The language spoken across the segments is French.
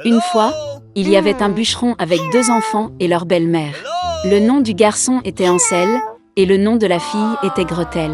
Une fois, il y avait un bûcheron avec 2 enfants et leur belle-mère. Le nom du garçon était Ansel, et le nom de la fille était Gretel.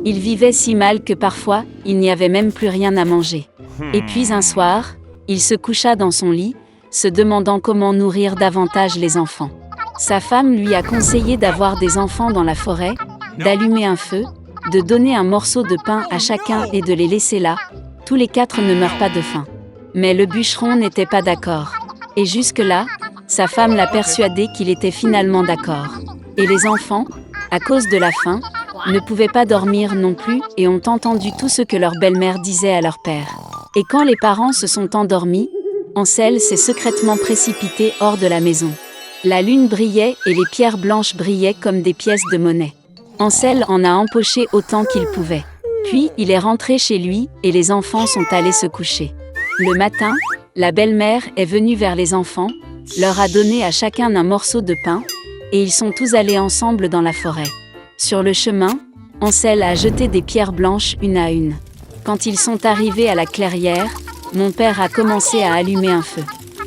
Ils vivaient si mal que parfois, il n'y avait même plus rien à manger. Et puis un soir, il se coucha dans son lit, se demandant comment nourrir davantage les enfants. Sa femme lui a conseillé d'avoir des enfants dans la forêt, d'allumer un feu, de donner un morceau de pain à chacun et de les laisser là. Tous les 4 ne meurent pas de faim. Mais le bûcheron n'était pas d'accord. Et jusque-là, sa femme l'a persuadé qu'il était finalement d'accord. Et les enfants, à cause de la faim, ne pouvaient pas dormir non plus et ont entendu tout ce que leur belle-mère disait à leur père. Et quand les parents se sont endormis, Ansel s'est secrètement précipité hors de la maison. La lune brillait et les pierres blanches brillaient comme des pièces de monnaie. Ansel en a empoché autant qu'il pouvait. Puis il est rentré chez lui et les enfants sont allés se coucher. Le matin, la belle-mère est venue vers les enfants, leur a donné à chacun un morceau de pain, et ils sont tous allés ensemble dans la forêt. Sur le chemin, Ansel a jeté des pierres blanches une à une. Quand ils sont arrivés à la clairière, mon père a commencé à allumer un feu.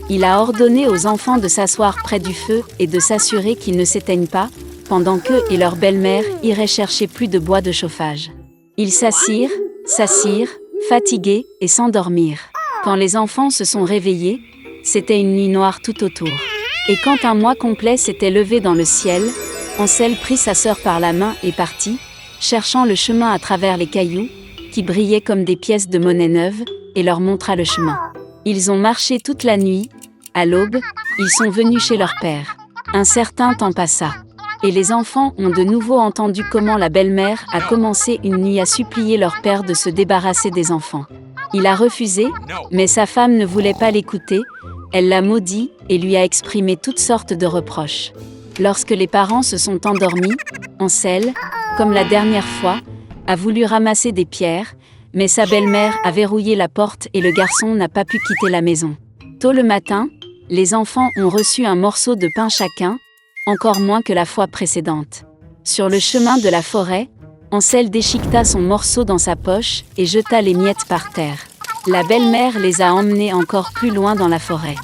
Il a ordonné aux enfants de s'asseoir près du feu et de s'assurer qu'ils ne s'éteignent pas, pendant qu'eux et leur belle-mère iraient chercher plus de bois de chauffage. Ils s'assirent, fatigués, et s'endormirent. Quand les enfants se sont réveillés, c'était une nuit noire tout autour. Et quand un mois complet s'était levé dans le ciel, Ansel prit sa sœur par la main et partit, cherchant le chemin à travers les cailloux, qui brillaient comme des pièces de monnaie neuve, et leur montra le chemin. Ils ont marché toute la nuit. À l'aube, ils sont venus chez leur père. Un certain temps passa. Et les enfants ont de nouveau entendu comment la belle-mère a commencé une nuit à supplier leur père de se débarrasser des enfants. Il a refusé, mais sa femme ne voulait pas l'écouter, elle l'a maudit et lui a exprimé toutes sortes de reproches. Lorsque les parents se sont endormis, Ansel, comme la dernière fois, a voulu ramasser des pierres, mais sa belle-mère a verrouillé la porte et le garçon n'a pas pu quitter la maison. Tôt le matin, les enfants ont reçu un morceau de pain chacun, encore moins que la fois précédente. Sur le chemin de la forêt, Ansel déchiqueta son morceau dans sa poche et jeta les miettes par terre. La belle-mère les a emmenés encore plus loin dans la forêt.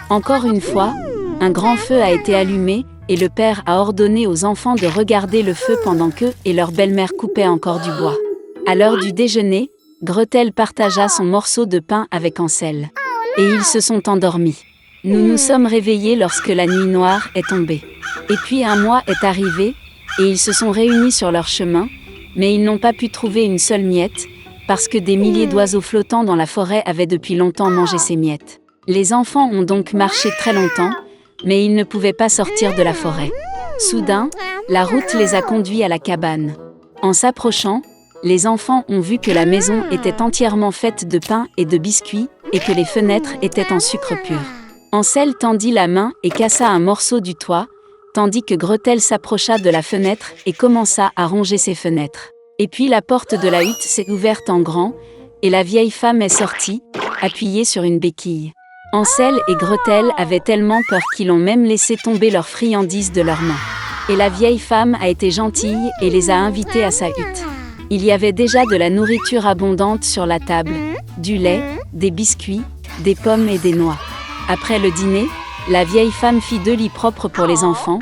Encore une fois, un grand feu a été allumé et le père a ordonné aux enfants de regarder le feu pendant qu'eux et leur belle-mère coupaient encore du bois. À l'heure du déjeuner, Gretel partagea son morceau de pain avec Ansel. Et ils se sont endormis. Nous nous sommes réveillés lorsque la nuit noire est tombée. Et puis un mois est arrivé, et ils se sont réunis sur leur chemin, mais ils n'ont pas pu trouver une seule miette, parce que des milliers d'oiseaux flottants dans la forêt avaient depuis longtemps mangé ces miettes. Les enfants ont donc marché très longtemps, mais ils ne pouvaient pas sortir de la forêt. Soudain, la route les a conduits à la cabane. En s'approchant, les enfants ont vu que la maison était entièrement faite de pain et de biscuits, et que les fenêtres étaient en sucre pur. Ansel tendit la main et cassa un morceau du toit, tandis que Gretel s'approcha de la fenêtre et commença à ronger ses fenêtres. Et puis la porte de la hutte s'est ouverte en grand, et la vieille femme est sortie, appuyée sur une béquille. Ansel et Gretel avaient tellement peur qu'ils ont même laissé tomber leurs friandises de leurs mains. Et la vieille femme a été gentille et les a invités à sa hutte. Il y avait déjà de la nourriture abondante sur la table, du lait, des biscuits, des pommes et des noix. Après le dîner, la vieille femme fit 2 lits propres pour les enfants,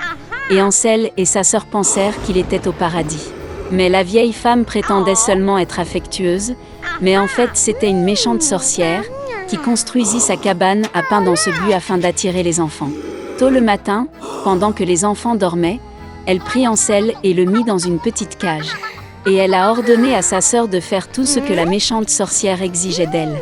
et Ansel et sa sœur pensèrent qu'il était au paradis. Mais la vieille femme prétendait seulement être affectueuse, mais en fait c'était une méchante sorcière, qui construisit sa cabane à pain dans ce but afin d'attirer les enfants. Tôt le matin, pendant que les enfants dormaient, elle prit Ansel et le mit dans une petite cage. Et elle a ordonné à sa sœur de faire tout ce que la méchante sorcière exigeait d'elle.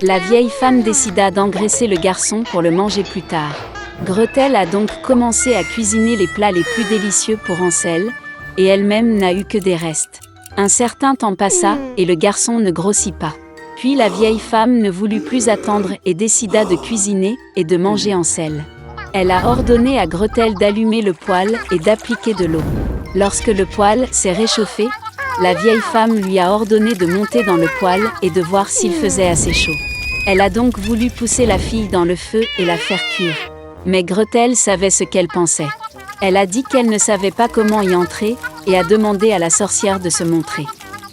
La vieille femme décida d'engraisser le garçon pour le manger plus tard. Gretel a donc commencé à cuisiner les plats les plus délicieux pour Ansel, et elle-même n'a eu que des restes. Un certain temps passa, et le garçon ne grossit pas. Puis la vieille femme ne voulut plus attendre et décida de cuisiner et de manger Ansel. Elle a ordonné à Gretel d'allumer le poêle et d'appliquer de l'eau. Lorsque le poêle s'est réchauffé, la vieille femme lui a ordonné de monter dans le poêle et de voir s'il faisait assez chaud. Elle a donc voulu pousser la fille dans le feu et la faire cuire. Mais Gretel savait ce qu'elle pensait. Elle a dit qu'elle ne savait pas comment y entrer et a demandé à la sorcière de se montrer.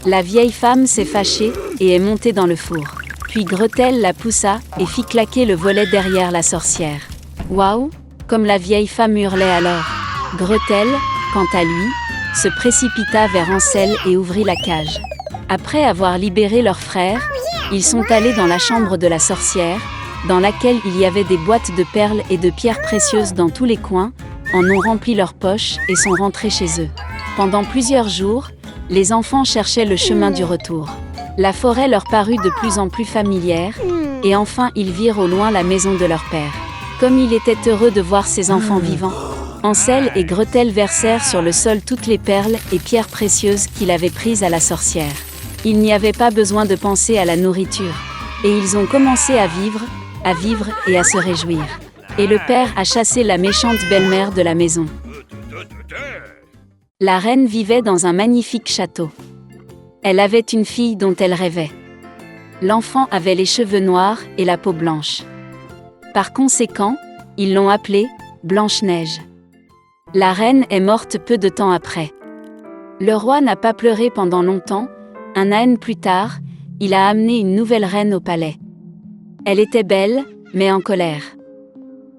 La vieille femme s'est fâchée et est montée dans le four. Puis Gretel la poussa et fit claquer le volet derrière la sorcière. Waouh! Comme la vieille femme hurlait alors. Gretel, quant à lui, se précipita vers Hansel et ouvrit la cage. Après avoir libéré leur frère, ils sont allés dans la chambre de la sorcière, dans laquelle il y avait des boîtes de perles et de pierres précieuses dans tous les coins, en ont rempli leurs poches et sont rentrés chez eux. Pendant plusieurs jours, les enfants cherchaient le chemin du retour. La forêt leur parut de plus en plus familière, et enfin ils virent au loin la maison de leur père. Comme il était heureux de voir ses enfants vivants, Hansel et Gretel versèrent sur le sol toutes les perles et pierres précieuses qu'il avait prises à la sorcière. Il n'y avait pas besoin de penser à la nourriture. Et ils ont commencé à vivre et à se réjouir. Et le père a chassé la méchante belle-mère de la maison. La reine vivait dans un magnifique château. Elle avait une fille dont elle rêvait. L'enfant avait les cheveux noirs et la peau blanche. Par conséquent, ils l'ont appelée Blanche-Neige. La reine est morte peu de temps après. Le roi n'a pas pleuré pendant longtemps. Un an plus tard, il a amené une nouvelle reine au palais. Elle était belle, mais en colère.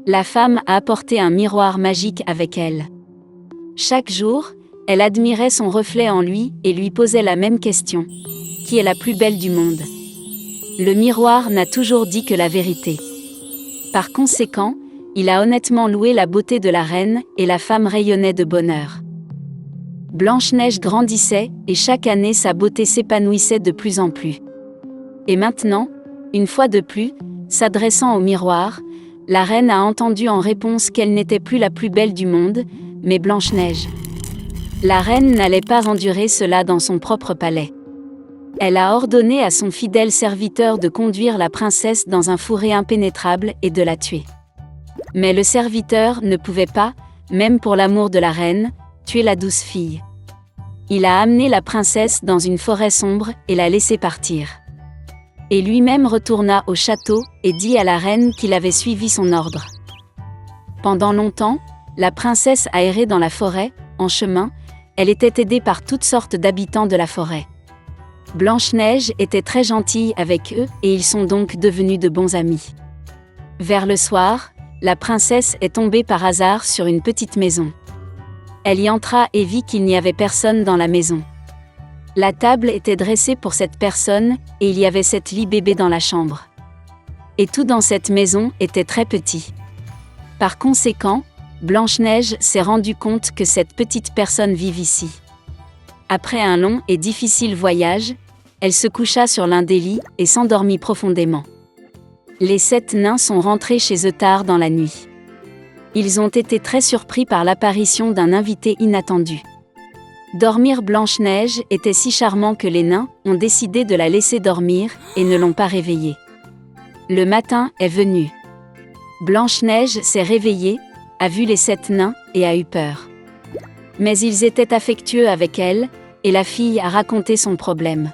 La femme a apporté un miroir magique avec elle. Chaque jour, elle admirait son reflet en lui et lui posait la même question. Qui est la plus belle du monde ? Le miroir n'a toujours dit que la vérité. Par conséquent, il a honnêtement loué la beauté de la reine et la femme rayonnait de bonheur. Blanche-Neige grandissait et chaque année sa beauté s'épanouissait de plus en plus. Et maintenant, une fois de plus, s'adressant au miroir, la reine a entendu en réponse qu'elle n'était plus la plus belle du monde, mais Blanche-Neige. La reine n'allait pas endurer cela dans son propre palais. Elle a ordonné à son fidèle serviteur de conduire la princesse dans un fourré impénétrable et de la tuer. Mais le serviteur ne pouvait pas, même pour l'amour de la reine, tuer la douce fille. Il a amené la princesse dans une forêt sombre et l'a laissée partir. Et lui-même retourna au château et dit à la reine qu'il avait suivi son ordre. Pendant longtemps, la princesse a erré dans la forêt, en chemin, elle était aidée par toutes sortes d'habitants de la forêt. Blanche-Neige était très gentille avec eux et ils sont donc devenus de bons amis. Vers le soir, la princesse est tombée par hasard sur une petite maison. Elle y entra et vit qu'il n'y avait personne dans la maison. La table était dressée pour cette personne, et il y avait 7 lits bébés dans la chambre. Et tout dans cette maison était très petit. Par conséquent, Blanche-Neige s'est rendue compte que cette petite personne vit ici. Après un long et difficile voyage, elle se coucha sur l'un des lits et s'endormit profondément. Les 7 nains sont rentrés chez eux tard dans la nuit. Ils ont été très surpris par l'apparition d'un invité inattendu. Dormir Blanche-Neige était si charmant que les nains ont décidé de la laisser dormir et ne l'ont pas réveillée. Le matin est venu. Blanche-Neige s'est réveillée, a vu les 7 nains et a eu peur. Mais ils étaient affectueux avec elle, et la fille a raconté son problème.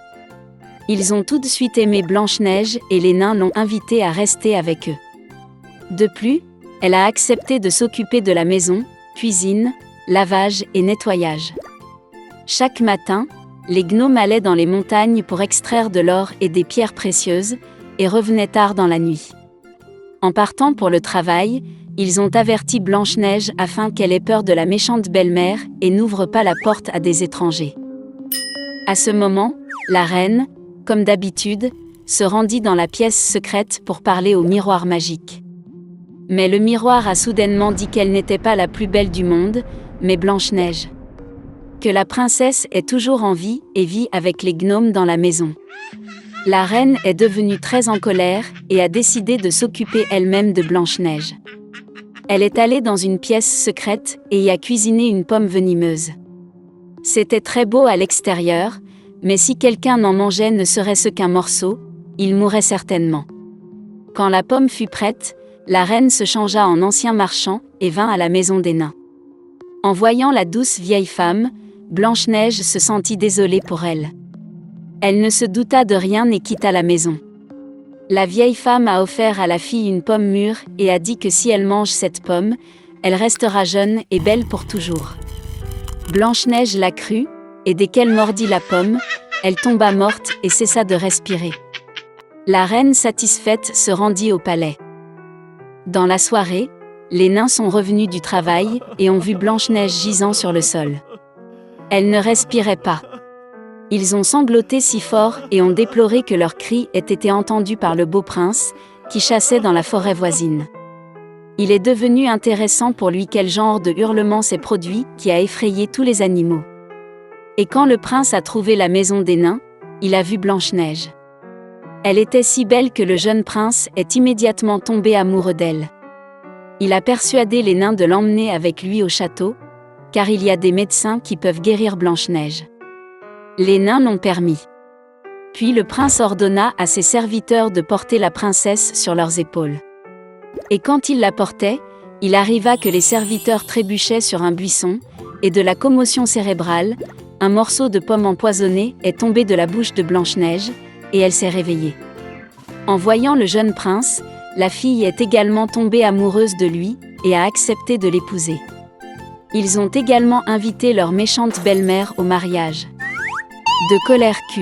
Ils ont tout de suite aimé Blanche-Neige et les nains l'ont invitée à rester avec eux. De plus, elle a accepté de s'occuper de la maison, cuisine, lavage et nettoyage. Chaque matin, les gnomes allaient dans les montagnes pour extraire de l'or et des pierres précieuses, et revenaient tard dans la nuit. En partant pour le travail, ils ont averti Blanche-Neige afin qu'elle ait peur de la méchante belle-mère et n'ouvre pas la porte à des étrangers. À ce moment, la reine, comme d'habitude, se rendit dans la pièce secrète pour parler au miroir magique. Mais le miroir a soudainement dit qu'elle n'était pas la plus belle du monde, mais Blanche-Neige. Que la princesse est toujours en vie et vit avec les gnomes dans la maison. La reine est devenue très en colère et a décidé de s'occuper elle-même de Blanche-Neige. Elle est allée dans une pièce secrète et y a cuisiné une pomme venimeuse. C'était très beau à l'extérieur, mais si quelqu'un en mangeait ne serait-ce qu'un morceau, il mourrait certainement. Quand la pomme fut prête, la reine se changea en ancien marchand et vint à la maison des nains. En voyant la douce vieille femme, Blanche-Neige se sentit désolée pour elle. Elle ne se douta de rien et quitta la maison. La vieille femme a offert à la fille une pomme mûre et a dit que si elle mange cette pomme, elle restera jeune et belle pour toujours. Blanche-Neige l'a crut, et dès qu'elle mordit la pomme, elle tomba morte et cessa de respirer. La reine satisfaite se rendit au palais. Dans la soirée, les nains sont revenus du travail et ont vu Blanche-Neige gisant sur le sol. Elle ne respirait pas. Ils ont sangloté si fort et ont déploré que leurs cris aient été entendus par le beau prince, qui chassait dans la forêt voisine. Il est devenu intéressant pour lui quel genre de hurlement s'est produit qui a effrayé tous les animaux. Et quand le prince a trouvé la maison des nains, il a vu Blanche-Neige. Elle était si belle que le jeune prince est immédiatement tombé amoureux d'elle. Il a persuadé les nains de l'emmener avec lui au château, car il y a des médecins qui peuvent guérir Blanche-Neige. Les nains l'ont permis. Puis le prince ordonna à ses serviteurs de porter la princesse sur leurs épaules. Et quand il la portait, il arriva que les serviteurs trébuchaient sur un buisson, et de la commotion cérébrale, un morceau de pomme empoisonnée est tombé de la bouche de Blanche-Neige, et elle s'est réveillée. En voyant le jeune prince, la fille est également tombée amoureuse de lui, et a accepté de l'épouser. Ils ont également invité leur méchante belle-mère au mariage. De colère Q.